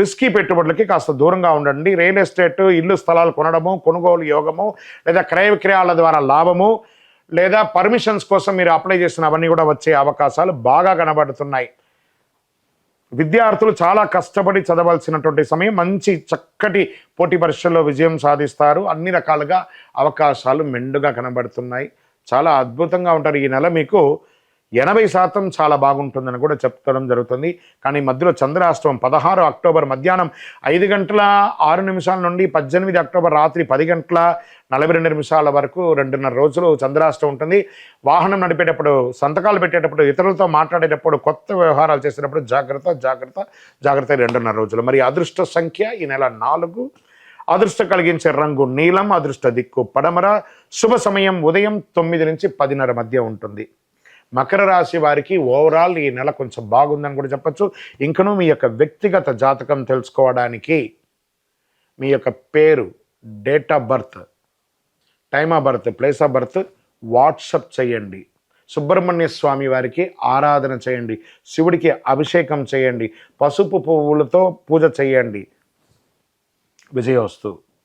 Risky పెట్టుబడులకి కాస్త దూరంగా ఉండండి. రియల్ ఎస్టేట్, ఇల్లు స్థలాలు కొనడము, కొనుగోలు యోగము, లేదా క్రయ విక్రయాల ద్వారా లాభము, లేదా పర్మిషన్స్ కోసం మీరు అప్లై చేసిన అవన్నీ కూడా వచ్చే అవకాశాలు బాగా కనబడుతున్నాయి. విద్యార్థులు చాలా కష్టపడి చదవాల్సినటువంటి సమయం. మంచి చక్కటి పోటీ పరీక్షల్లో విజయం సాధిస్తారు. అన్ని రకాలుగా అవకాశాలు మెండుగా కనబడుతున్నాయి. చాలా అద్భుతంగా ఉంటారు. ఈ నెల మీకు 80% చాలా బాగుంటుందని కూడా చెప్తడం జరుగుతుంది. కానీ మధ్యలో చంద్రాష్టమం 16 అక్టోబర్ మధ్యాహ్నం 5:06 నుండి 18 అక్టోబర్ రాత్రి 10:42 వరకు 2.5 రోజులు చంద్రాష్టమం ఉంటుంది. వాహనం నడిపేటప్పుడు, సంతకాలు పెట్టేటప్పుడు, ఇతరులతో మాట్లాడేటప్పుడు, కొత్త వ్యవహారాలు చేసేటప్పుడు జాగ్రత్త జాగ్రత్త జాగ్రత్త. 2.5 రోజులు. మరి అదృష్ట సంఖ్య ఈ నెల 4. అదృష్టం కలిగించే రంగు నీలం. అదృష్ట దిక్కు పడమర. శుభ సమయం ఉదయం 9 నుంచి 10:30 మధ్య ఉంటుంది. మకర రాశి వారికి ఓవరాల్ ఈ నెల కొంచెం బాగుందని కూడా చెప్పచ్చు. ఇంకనూ మీ యొక్క వ్యక్తిగత జాతకం తెలుసుకోవడానికి మీ యొక్క పేరు, date of birth, time of birth, place of birth WhatsApp చేయండి. సుబ్రహ్మణ్య స్వామి వారికి ఆరాధన చేయండి. శివుడికి అభిషేకం చేయండి. పసుపు పువ్వులతో పూజ చేయండి. విజయోస్తు.